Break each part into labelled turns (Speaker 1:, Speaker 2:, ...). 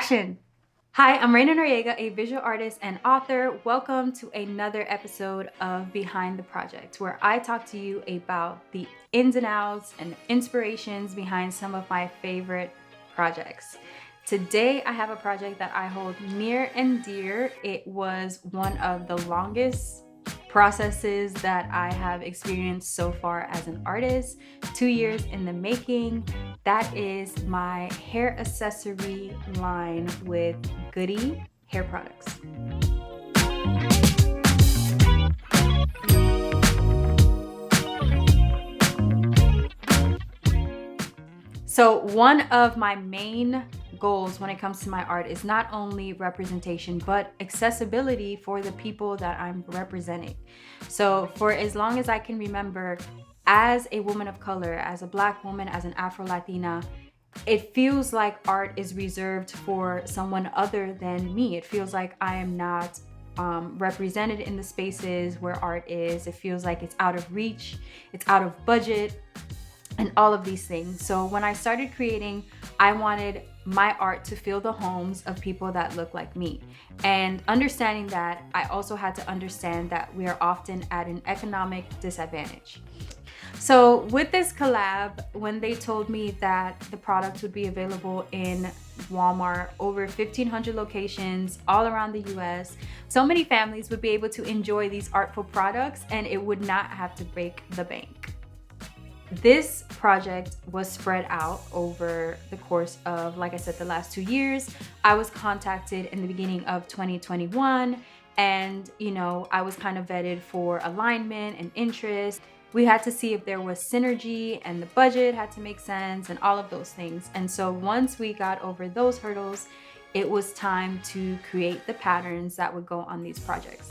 Speaker 1: Action! Hi, I'm Reina Noriega, a visual artist and author. Welcome to another episode of Behind the Project, where I talk to you about the ins and outs and inspirations behind some of my favorite projects. Today, I have a project that I hold near and dear. It was one of the longest processes that I have experienced so far as an artist, 2 years in the making. That is my hair accessory line with Goody hair products. So one of my main goals when it comes to my art is not only representation, but accessibility for the people that I'm representing. So for as long as I can remember, as a woman of color, as a Black woman, as an Afro-Latina, it feels like art is reserved for someone other than me. It feels like I am not represented in the spaces where art is. It feels like it's out of reach, it's out of budget, and all of these things. So when I started creating, I wanted my art to fill the homes of people that look like me. And understanding that, I also had to understand that we are often at an economic disadvantage. So with this collab, when they told me that the product would be available in Walmart, over 1,500 locations all around the US, so many families would be able to enjoy these artful products and it would not have to break the bank. This project was spread out over the course of, like I said, the last 2 years. I was contacted in the beginning of 2021 and, I was kind of vetted for alignment and interest. We had to see if there was synergy and the budget had to make sense and all of those things. And so once we got over those hurdles, it was time to create the patterns that would go on these projects.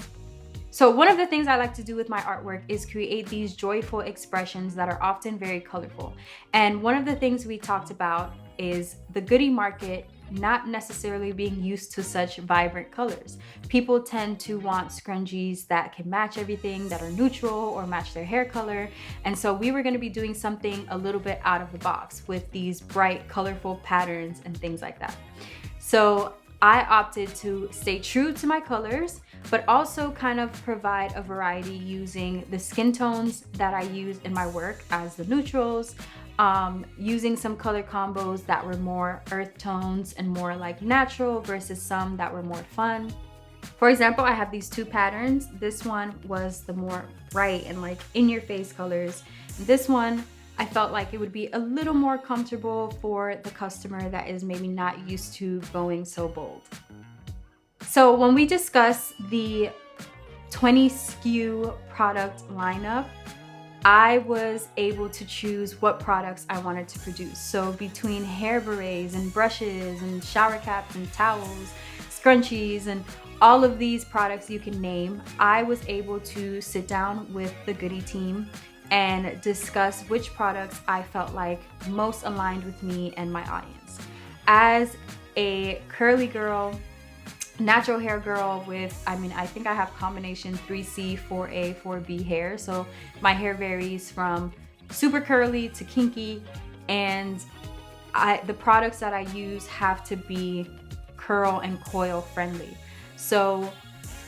Speaker 1: So one of the things I like to do with my artwork is create these joyful expressions that are often very colorful. And one of the things we talked about is the Goody market not necessarily being used to such vibrant colors. People tend to want scrunchies that can match everything, that are neutral or match their hair color. And so we were going to be doing something a little bit out of the box with these bright, colorful patterns and things like that. So I opted to stay true to my colors, but also kind of provide a variety using the skin tones that I use in my work as the neutrals, using some color combos that were more earth tones and more like natural versus some that were more fun. For example, I have these two patterns. This one was the more bright and like in your face colors. This one, I felt like it would be a little more comfortable for the customer that is maybe not used to going so bold. So when we discuss the 20 SKU product lineup, I was able to choose what products I wanted to produce. So between hair berets and brushes and shower caps and towels, scrunchies, and all of these products you can name, I was able to sit down with the Goody team and discuss which products I felt like most aligned with me and my audience. As a curly girl, natural hair girl with, I think I have combination 3C, 4A, 4B hair. So my hair varies from super curly to kinky, and the products that I use have to be curl and coil friendly. So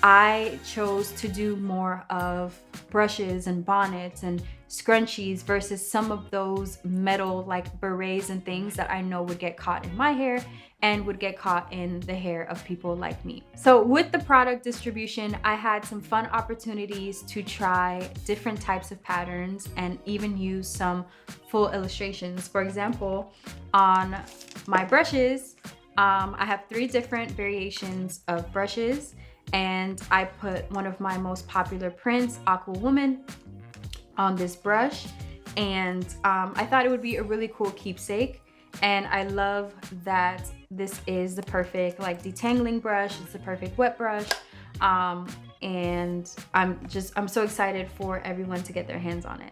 Speaker 1: I chose to do more of brushes and bonnets and scrunchies versus some of those metal like berets and things that I know would get caught in my hair and would get caught in the hair of people like me. So with the product distribution, I had some fun opportunities to try different types of patterns and even use some full illustrations. For example, on my brushes, I have 3 different variations of brushes, and I put one of my most popular prints, Aqua Woman, on this brush, and I thought it would be a really cool keepsake. And I love that this is the perfect like detangling brush, it's the perfect wet brush, and I'm so excited for everyone to get their hands on it.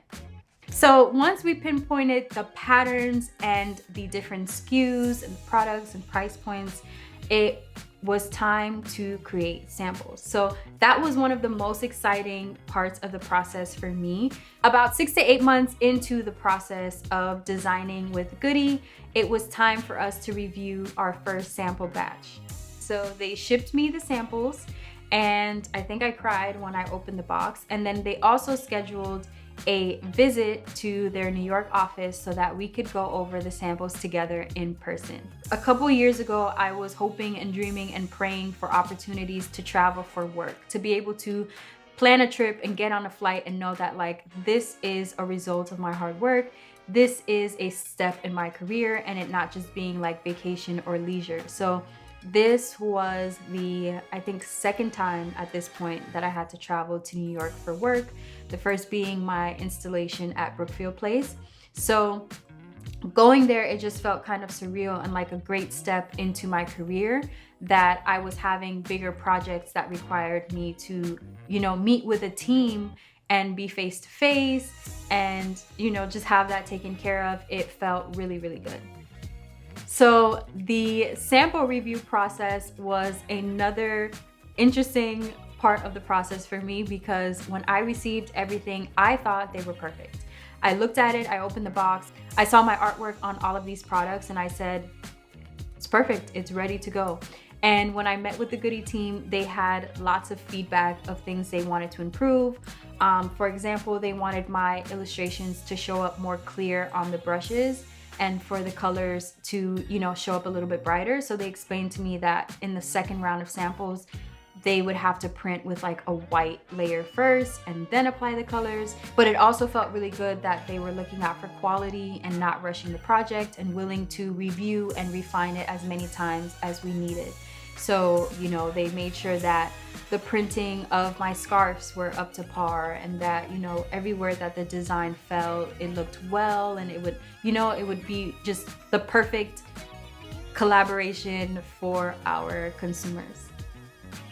Speaker 1: So once we pinpointed the patterns and the different SKUs and products and price points, it was time to create samples. So that was one of the most exciting parts of the process for me. About 6 to 8 months into the process of designing with Goody, it was time for us to review our first sample batch. So they shipped me the samples, and I think I cried when I opened the box. And then they also scheduled a visit to their New York office so that we could go over the samples together in person. A couple years ago, I was hoping and dreaming and praying for opportunities to travel for work, to be able to plan a trip and get on a flight and know that like this is a result of my hard work. This is a step in my career, and it not just being like vacation or leisure. So this was the, I think, second time at this point that I had to travel to New York for work. The first being my installation at Brookfield Place. So going there, it just felt kind of surreal and like a great step into my career, that I was having bigger projects that required me to, you know, meet with a team and be face to face and, you know, just have that taken care of. It felt really, really good. So the sample review process was another interesting part of the process for me, because when I received everything, I thought they were perfect. I looked at it, I opened the box, I saw my artwork on all of these products, and I said, it's perfect, it's ready to go. And when I met with the Goody team, they had lots of feedback of things they wanted to improve. For example, they wanted my illustrations to show up more clear on the brushes, and for the colors to, you know, show up a little bit brighter. So they explained to me that in the second round of samples, they would have to print with like a white layer first and then apply the colors. But it also felt really good that they were looking out for quality and not rushing the project, and willing to review and refine it as many times as we needed. So, you know, they made sure that the printing of my scarves were up to par, and that, you know, everywhere that the design fell, it looked well, and it would, you know, it would be just the perfect collaboration for our consumers.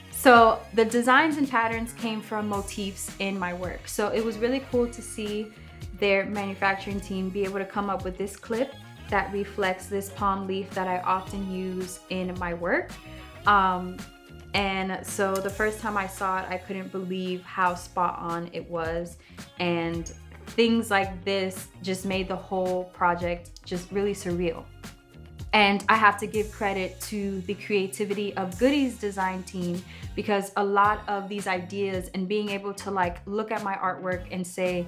Speaker 1: So the designs and patterns came from motifs in my work. So it was really cool to see their manufacturing team be able to come up with this clip that reflects this palm leaf that I often use in my work. And so the first time I saw it, I couldn't believe how spot on it was. And things like this just made the whole project just really surreal. And I have to give credit to the creativity of Goody's design team, because a lot of these ideas and being able to like look at my artwork and say,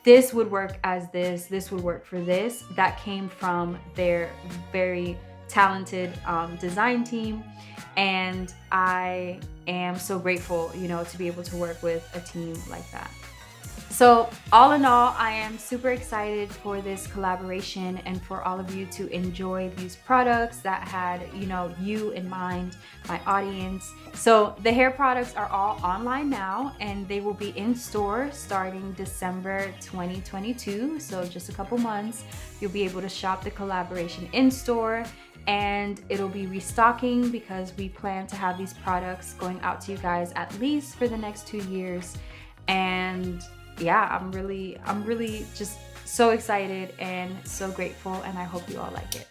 Speaker 1: this would work as this would work for this, that came from their very talented design team. And I am so grateful, you know, to be able to work with a team like that. So all in all, I am super excited for this collaboration and for all of you to enjoy these products that had, you know, you in mind, my audience. So the hair products are all online now, and they will be in store starting December 2022. So just a couple months, you'll be able to shop the collaboration in store. And it'll be restocking, because we plan to have these products going out to you guys at least for the next 2 years. And yeah, I'm really just so excited and so grateful, and I hope you all like it.